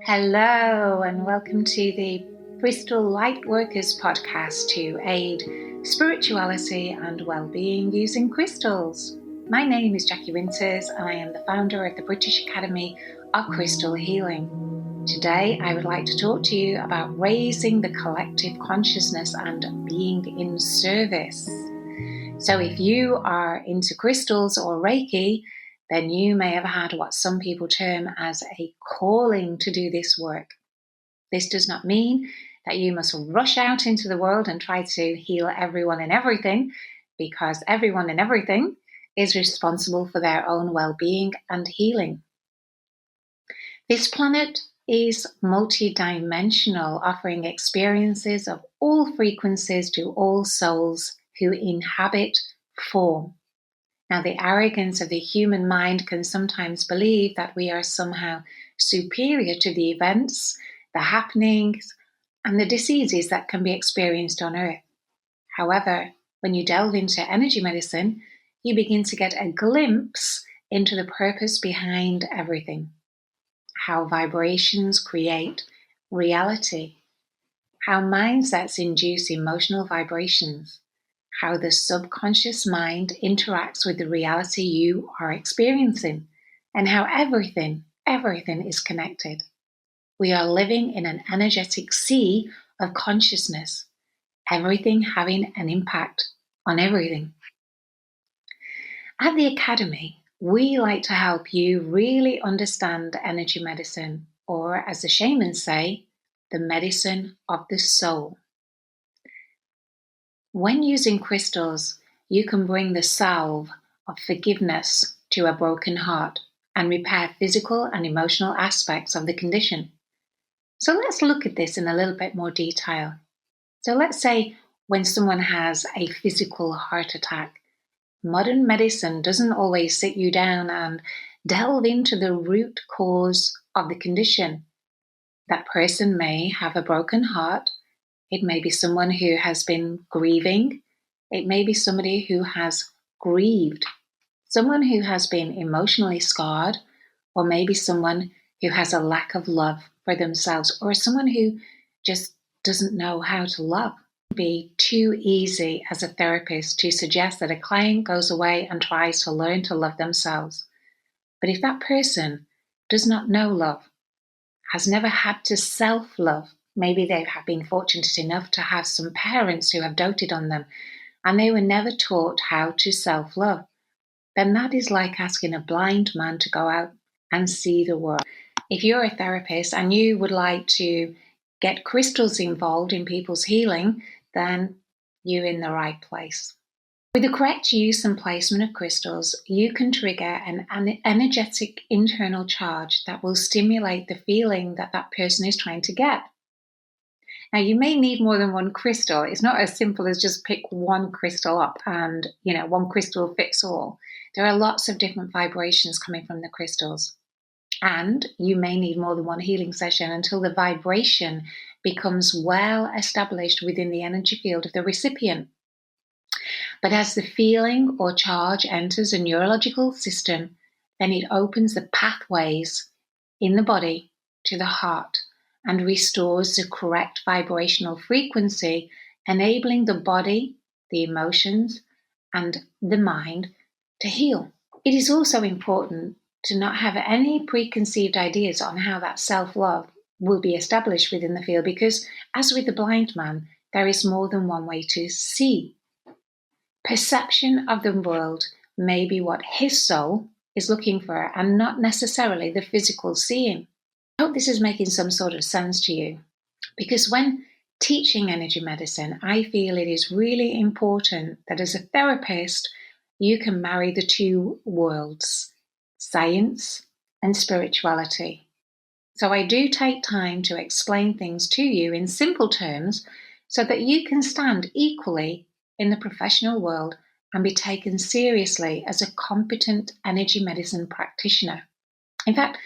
Hello and welcome to the Crystal Lightworkers podcast to aid spirituality and well-being using crystals. My name is Jackie Winters and I am the founder of the British Academy of Crystal Healing. Today I would like to talk to you about raising the collective consciousness and being in service. So if you are into crystals or Reiki, then you may have had what some people term as a calling to do this work. This does not mean that you must rush out into the world and try to heal everyone and everything, because everyone and everything is responsible for their own well-being and healing. This planet is multidimensional, offering experiences of all frequencies to all souls who inhabit form. Now, the arrogance of the human mind can sometimes believe that we are somehow superior to the events, the happenings, and the diseases that can be experienced on Earth. However, when you delve into energy medicine, you begin to get a glimpse into the purpose behind everything, how vibrations create reality, how mindsets induce emotional vibrations, how the subconscious mind interacts with the reality you are experiencing, and how everything is connected. We are living in an energetic sea of consciousness, everything having an impact on everything. At the Academy, we like to help you really understand energy medicine, or as the shamans say, the medicine of the soul. When using crystals, you can bring the salve of forgiveness to a broken heart and repair physical and emotional aspects of the condition. So let's look at this in a little bit more detail. So let's say when someone has a physical heart attack, modern medicine doesn't always sit you down and delve into the root cause of the condition. That person may have a broken heart. It may be someone who has been grieving. It may be somebody who has grieved, someone who has been emotionally scarred, or maybe someone who has a lack of love for themselves, or someone who just doesn't know how to love. It would be too easy as a therapist to suggest that a client goes away and tries to learn to love themselves. But if that person does not know love, has never had to self-love, maybe they have been fortunate enough to have some parents who have doted on them, and they were never taught how to self-love, then that is like asking a blind man to go out and see the world. If you're a therapist and you would like to get crystals involved in people's healing, then you're in the right place. With the correct use and placement of crystals, you can trigger an energetic internal charge that will stimulate the feeling that that person is trying to get. Now, you may need more than one crystal. It's not as simple as just pick one crystal up and, one crystal fits all. There are lots of different vibrations coming from the crystals. And you may need more than one healing session until the vibration becomes well established within the energy field of the recipient. But as the feeling or charge enters a neurological system, then it opens the pathways in the body to the heart and restores the correct vibrational frequency, enabling the body, the emotions, and the mind to heal. It is also important to not have any preconceived ideas on how that self-love will be established within the field, because as with the blind man, there is more than one way to see. Perception of the world may be what his soul is looking for and not necessarily the physical seeing. I hope this is making some sort of sense to you, because when teaching energy medicine, I feel it is really important that as a therapist, you can marry the two worlds, science and spirituality. So I do take time to explain things to you in simple terms so that you can stand equally in the professional world and be taken seriously as a competent energy medicine practitioner. In fact,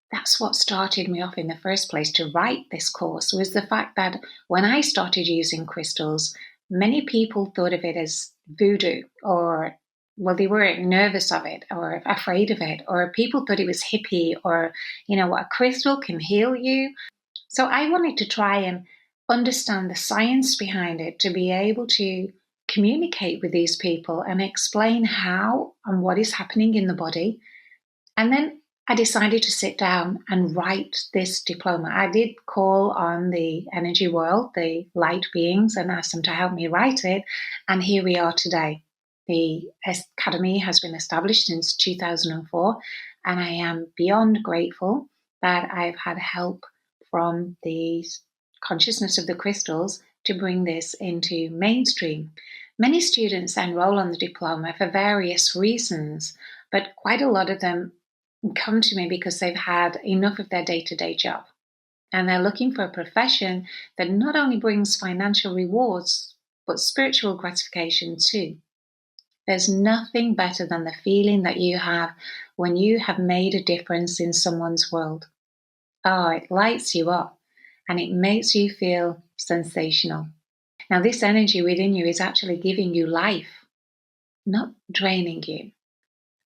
that's what started me off in the first place to write this course, was the fact that when I started using crystals, many people thought of it as voodoo or well, they were nervous of it or afraid of it, or people thought it was hippie, or, what a crystal can heal you. So I wanted to try and understand the science behind it to be able to communicate with these people and explain how and what is happening in the body. And then I decided to sit down and write this diploma. I did call on the energy world, the light beings, and asked them to help me write it. And here we are today. The Academy has been established since 2004, and I am beyond grateful that I've had help from the consciousness of the crystals to bring this into mainstream. Many students enroll on the diploma for various reasons, but quite a lot of them come to me because they've had enough of their day-to-day job. And they're looking for a profession that not only brings financial rewards, but spiritual gratification too. There's nothing better than the feeling that you have when you have made a difference in someone's world. Oh, it lights you up and it makes you feel sensational. Now, this energy within you is actually giving you life, not draining you.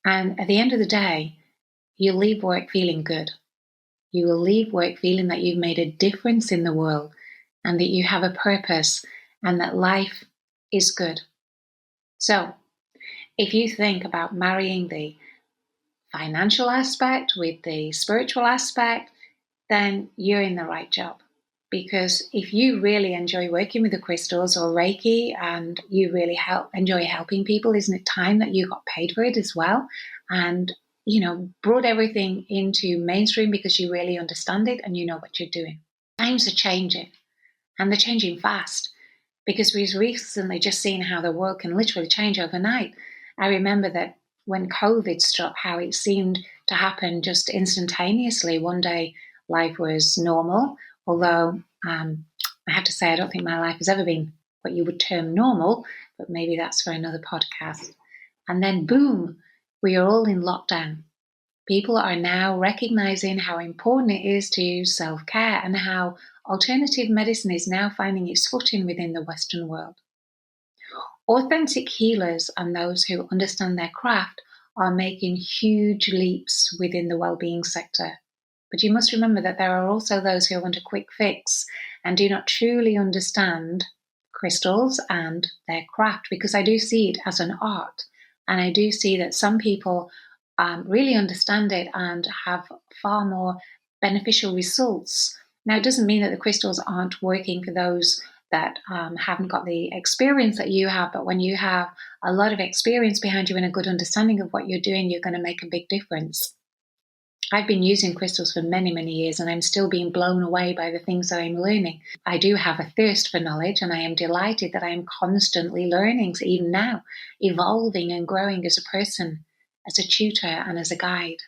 And at the end of the day, you'll leave work feeling good. You will leave work feeling that you've made a difference in the world and that you have a purpose and that life is good. So, if you think about marrying the financial aspect with the spiritual aspect, then you're in the right job. Because if you really enjoy working with the crystals or Reiki and you really enjoy helping people, isn't it time that you got paid for it as well? And, brought everything into mainstream because you really understand it and you know what you're doing. Times are changing, and they're changing fast, because we've recently just seen how the world can literally change overnight. I remember that when COVID struck, how it seemed to happen just instantaneously. One day life was normal, although I have to say I don't think my life has ever been what you would term normal, but maybe that's for another podcast. And then boom, we are all in lockdown. People are now recognizing how important it is to self-care and how alternative medicine is now finding its footing within the Western world. Authentic healers and those who understand their craft are making huge leaps within the well-being sector. But you must remember that there are also those who want a quick fix and do not truly understand crystals and their craft, because I do see it as an art. And I do see that some people really understand it and have far more beneficial results. Now, it doesn't mean that the crystals aren't working for those that haven't got the experience that you have, but when you have a lot of experience behind you and a good understanding of what you're doing, you're going to make a big difference. I've been using crystals for many, many years, and I'm still being blown away by the things that I'm learning. I do have a thirst for knowledge, and I am delighted that I am constantly learning, even now, evolving and growing as a person, as a tutor, and as a guide.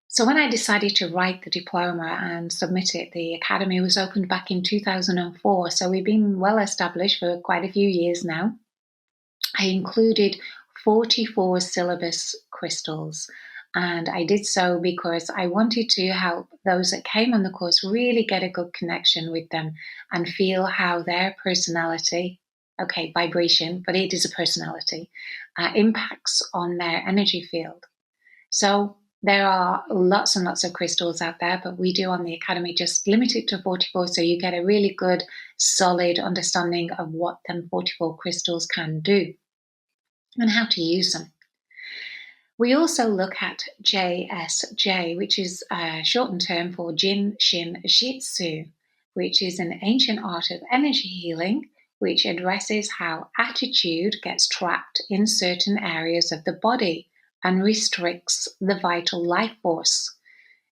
So when I decided to write the diploma and submit it, the Academy was opened back in 2004, so we've been well established for quite a few years now. I included 44 syllabus crystals, and I did so because I wanted to help those that came on the course really get a good connection with them and feel how their personality, vibration, but it is a personality, impacts on their energy field. So there are lots and lots of crystals out there, but we do on the Academy just limit it to 44, so you get a really good, solid understanding of what them 44 crystals can do and how to use them. We also look at JSJ, which is a shortened term for Jin Shin Jitsu, which is an ancient art of energy healing, which addresses how attitude gets trapped in certain areas of the body and restricts the vital life force.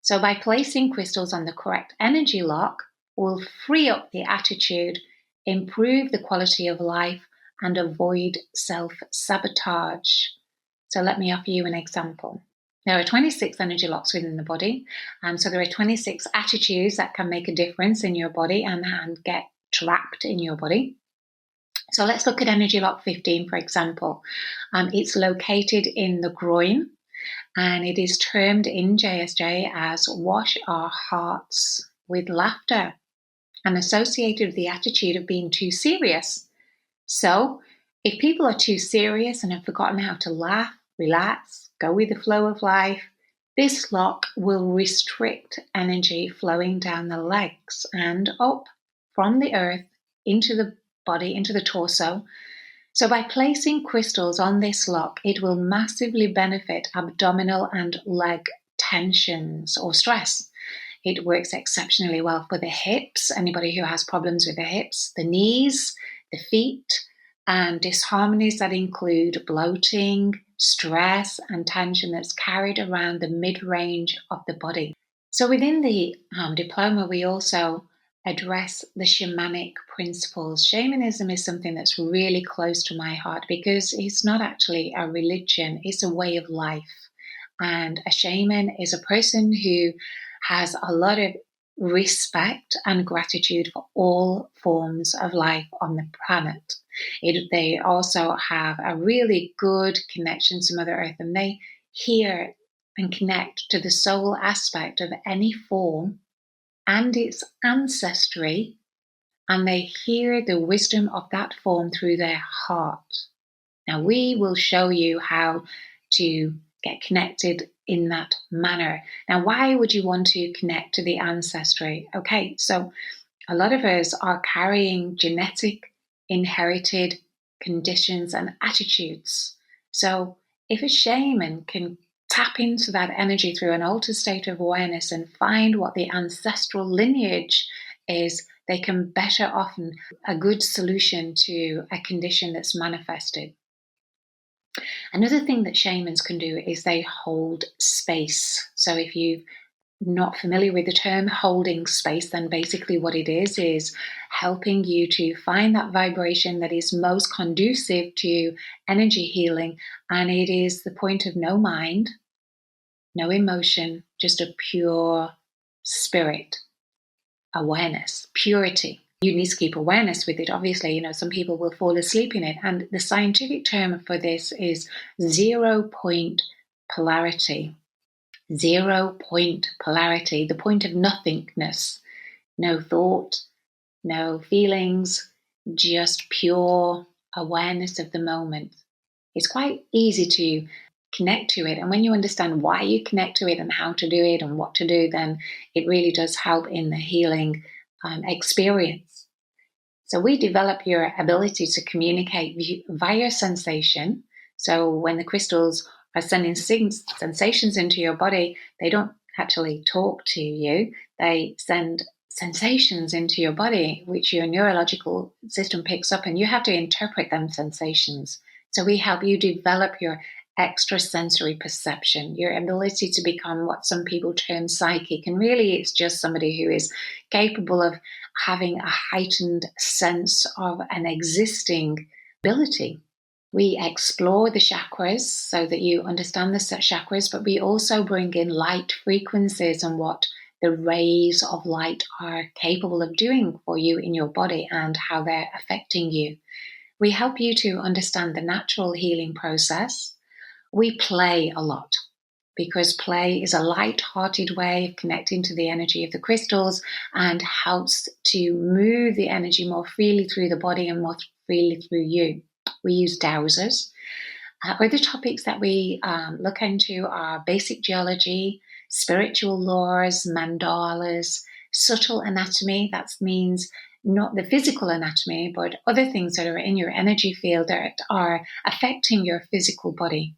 So by placing crystals on the correct energy lock, we'll free up the attitude, improve the quality of life, and avoid self-sabotage. So let me offer you an example. There are 26 energy locks within the body. So there are 26 attitudes that can make a difference in your body and get trapped in your body. So let's look at energy lock 15, for example. It's located in the groin, and it is termed in JSJ as wash our hearts with laughter, and associated with the attitude of being too serious. So If people are too serious and have forgotten how to laugh, relax, go with the flow of life, this lock will restrict energy flowing down the legs and up from the earth into the body, into the torso. So by placing crystals on this lock, it will massively benefit abdominal and leg tensions or stress. It works exceptionally well for the hips, anybody who has problems with the hips, the knees, the feet, and disharmonies that include bloating, stress, and tension that's carried around the mid-range of the body. So within the diploma, we also address the shamanic principles. Shamanism is something that's really close to my heart because it's not actually a religion, it's a way of life. And a shaman is a person who has a lot of respect and gratitude for all forms of life on the planet. They also have a really good connection to Mother Earth, and they hear and connect to the soul aspect of any form and its ancestry, and they hear the wisdom of that form through their heart. Now, we will show you how to get connected in that manner. Now, why would you want to connect to the ancestry? Okay, so a lot of us are carrying genetic, inherited conditions and attitudes. So if a shaman can tap into that energy through an altered state of awareness and find what the ancestral lineage is, they can better offer a good solution to a condition that's manifested. Another thing that shamans can do is they hold space. So if you're not familiar with the term holding space, then basically what it is helping you to find that vibration that is most conducive to energy healing. And it is the point of no mind, no emotion, just a pure spirit, awareness, purity. You need to keep awareness with it. Obviously, some people will fall asleep in it. And the scientific term for this is 0-point polarity. 0-point polarity, the point of nothingness. No thought, no feelings, just pure awareness of the moment. It's quite easy to connect to it. And when you understand why you connect to it and how to do it and what to do, then it really does help in the healing experience. So we develop your ability to communicate via sensation. So when the crystals are sending sensations into your body, they don't actually talk to you. They send sensations into your body, which your neurological system picks up, and you have to interpret them sensations. So we help you develop your extrasensory perception, your ability to become what some people term psychic. And really, it's just somebody who is capable of having a heightened sense of an existing ability. We explore the chakras so that you understand the chakras, but we also bring in light frequencies and what the rays of light are capable of doing for you in your body and how they're affecting you. We help you to understand the natural healing process. We play a lot because play is a light-hearted way of connecting to the energy of the crystals and helps to move the energy more freely through the body and more freely through you. We use dowsers. Other topics that we look into are basic geology, spiritual laws, mandalas, subtle anatomy. That means not the physical anatomy, but other things that are in your energy field that are affecting your physical body.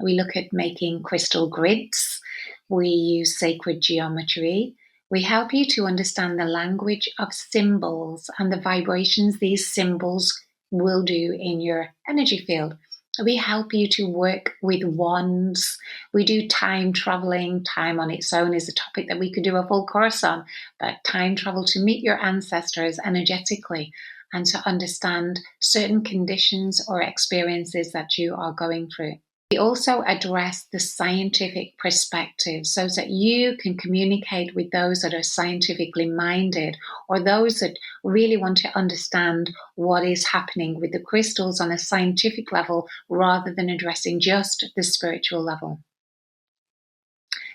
We look at making crystal grids. We use sacred geometry. We help you to understand the language of symbols and the vibrations these symbols will do in your energy field. We help you to work with wands. We do time traveling. Time on its own is a topic that we could do a full course on, but time travel to meet your ancestors energetically and to understand certain conditions or experiences that you are going through. We also address the scientific perspective so that you can communicate with those that are scientifically minded or those that really want to understand what is happening with the crystals on a scientific level rather than addressing just the spiritual level.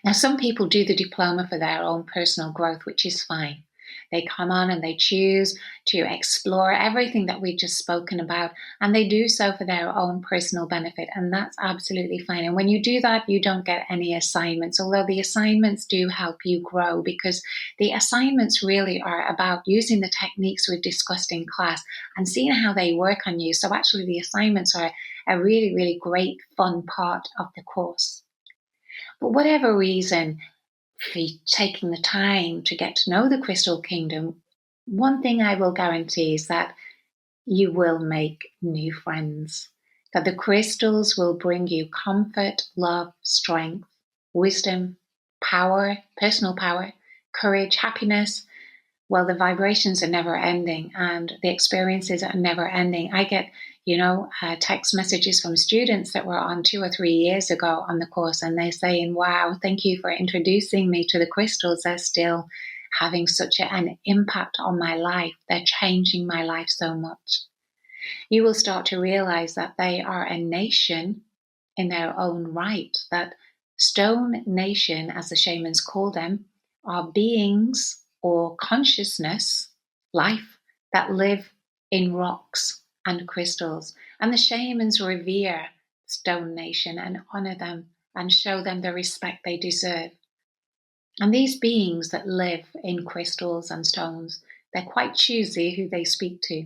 Now, some people do the diploma for their own personal growth, which is fine. They come on and they choose to explore everything that we've just spoken about, and they do so for their own personal benefit, and that's absolutely fine. And when you do that, you don't get any assignments, although the assignments do help you grow, because the assignments really are about using the techniques we've discussed in class and seeing how they work on you. So actually the assignments are a really, really great fun part of the course. But whatever reason for taking the time to get to know the crystal kingdom, one thing I will guarantee is that you will make new friends, that the crystals will bring you comfort, love, strength, wisdom, power, personal power, courage, happiness. Well, the vibrations are never ending and the experiences are never ending. I get, text messages from students that were on 2 or 3 years ago on the course, and they're saying, wow, thank you for introducing me to the crystals. They're still having such an impact on my life. They're changing my life so much. You will start to realize that they are a nation in their own right, that Stone Nation, as the shamans call them, are beings or consciousness, life, that live in rocks and crystals. And the shamans revere Stone Nation and honor them and show them the respect they deserve. And these beings that live in crystals and stones, they're quite choosy who they speak to.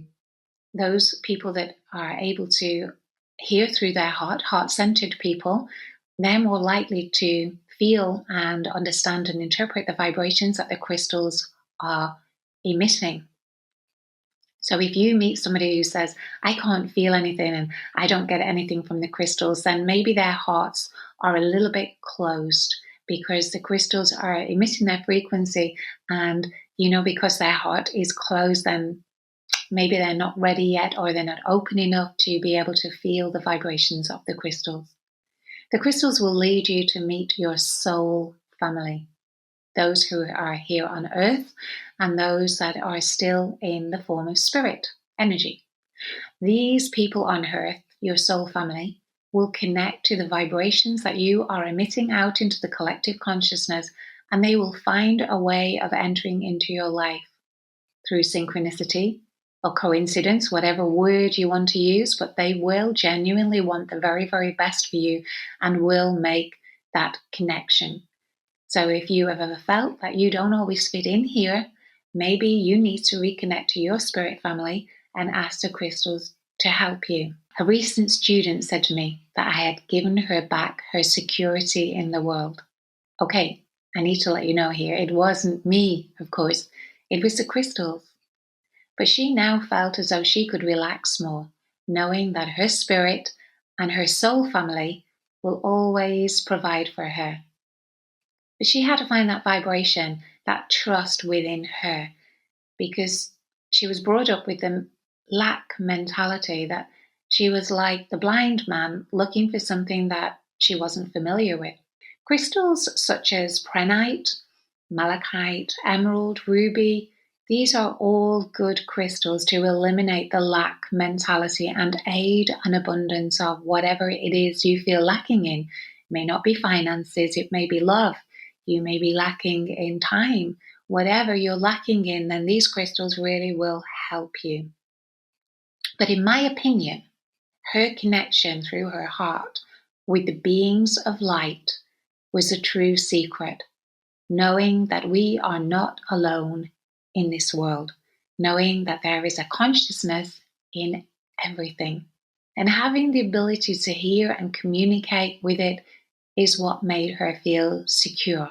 Those people that are able to hear through their heart-centered people, they're more likely to feel and understand and interpret the vibrations that the crystals are emitting. So if you meet somebody who says, I can't feel anything and I don't get anything from the crystals, then maybe their hearts are a little bit closed, because the crystals are emitting their frequency, and because their heart is closed, then maybe they're not ready yet, or they're not open enough to be able to feel the vibrations of the crystals. The crystals will lead you to meet your soul family, those who are here on earth and those that are still in the form of spirit, energy. These people on earth, your soul family, will connect to the vibrations that you are emitting out into the collective consciousness, and they will find a way of entering into your life through synchronicity or coincidence, whatever word you want to use, but they will genuinely want the very, very best for you and will make that connection. So if you have ever felt that you don't always fit in here, maybe you need to reconnect to your spirit family and ask the crystals to help you. A recent student said to me that I had given her back her security in the world. Okay, I need to let you know here, it wasn't me, of course, it was the crystals. But she now felt as though she could relax more, knowing that her spirit and her soul family will always provide for her. But she had to find that vibration, that trust within her, because she was brought up with the lack mentality, that she was like the blind man looking for something that she wasn't familiar with. Crystals such as prehnite, malachite, emerald, ruby, these are all good crystals to eliminate the lack mentality and aid an abundance of whatever it is you feel lacking in. It may not be finances, it may be love, you may be lacking in time. Whatever you're lacking in, then these crystals really will help you. But in my opinion, her connection through her heart with the beings of light was a true secret, knowing that we are not alone in this world, knowing that there is a consciousness in everything, and having the ability to hear and communicate with it is what made her feel secure.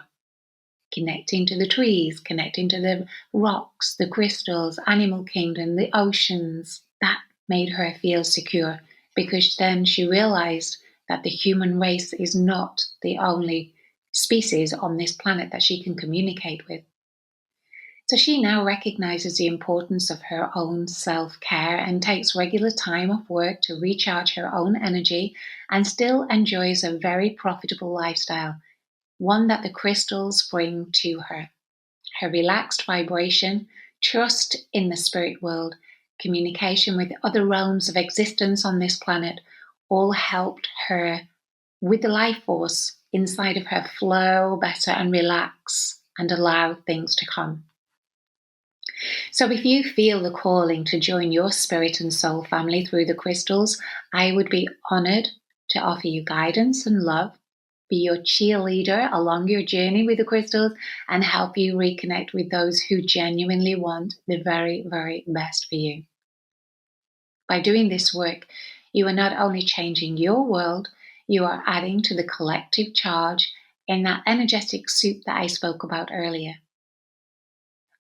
Connecting to the trees, connecting to the rocks, the crystals, animal kingdom, the oceans, that made her feel secure, because then she realized that the human race is not the only species on this planet that she can communicate with. So she now recognizes the importance of her own self-care and takes regular time off work to recharge her own energy, and still enjoys a very profitable lifestyle, one that the crystals bring to her. Her relaxed vibration, trust in the spirit world, communication with other realms of existence on this planet, all helped her with the life force inside of her flow better and relax and allow things to come. So if you feel the calling to join your spirit and soul family through the crystals, I would be honored to offer you guidance and love, be your cheerleader along your journey with the crystals, and help you reconnect with those who genuinely want the very, very best for you. By doing this work, you are not only changing your world, you are adding to the collective charge in that energetic soup that I spoke about earlier.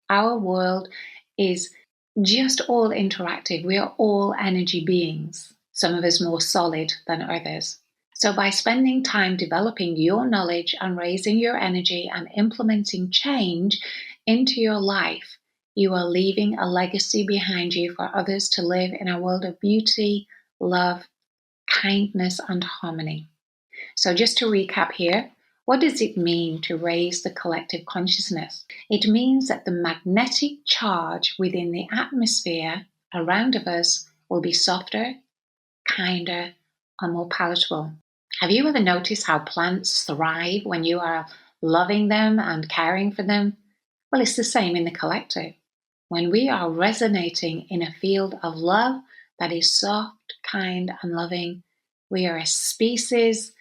Our world is just all interactive. We are all energy beings, some of us more solid than others. So by spending time developing your knowledge and raising your energy and implementing change into your life, you are leaving a legacy behind you for others to live in a world of beauty, love, kindness, and harmony. So just to recap here, what does it mean to raise the collective consciousness? It means that the magnetic charge within the atmosphere around of us will be softer, kinder, and more palatable. Have you ever noticed how plants thrive when you are loving them and caring for them? Well, it's the same in the collective. When we are resonating in a field of love that is soft, kind, and loving, we are a species,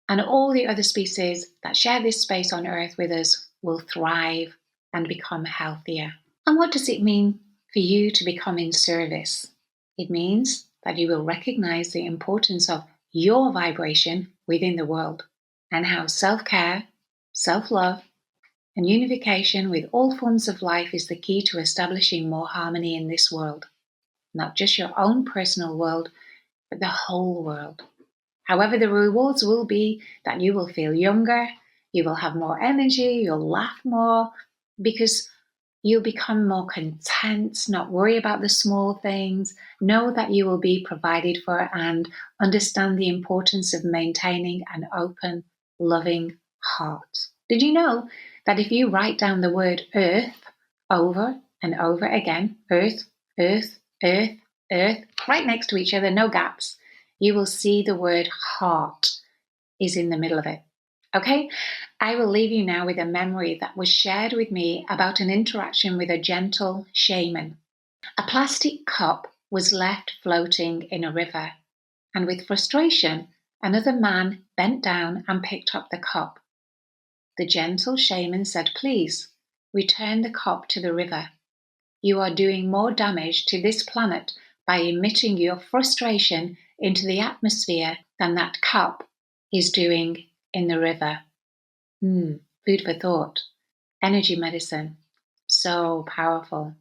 and all the other species that share this space on Earth with us will thrive and become healthier. And what does it mean for you to become in service? It means that you will recognize the importance of your vibration within the world and how self-care, self-love, and unification with all forms of life is the key to establishing more harmony in this world. Not just your own personal world, but the whole world. However, the rewards will be that you will feel younger, you will have more energy, you'll laugh more, because you'll become more content, not worry about the small things, know that you will be provided for, and understand the importance of maintaining an open, loving heart. Did you know that if you write down the word earth over and over again, earth, earth, earth, earth, right next to each other, no gaps, you will see the word heart is in the middle of it. Okay, I will leave you now with a memory that was shared with me about an interaction with a gentle shaman. A plastic cup was left floating in a river, and with frustration, another man bent down and picked up the cup. The gentle shaman said, "Please, return the cup to the river. You are doing more damage to this planet by emitting your frustration into the atmosphere than that cup is doing in the river." Food for thought. Energy medicine. So powerful.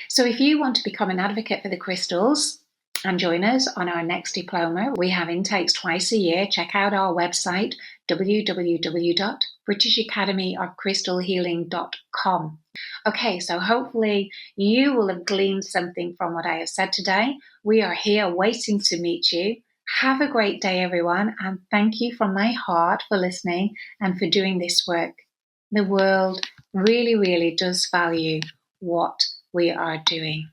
So if you want to become an advocate for the crystals and join us on our next diploma, we have intakes twice a year. Check out our website, www.britishacademyofcrystalhealing.com. Okay, so hopefully you will have gleaned something from what I have said today. We are here waiting to meet you. Have a great day, everyone, and thank you from my heart for listening and for doing this work. The world really, really does value what we are doing.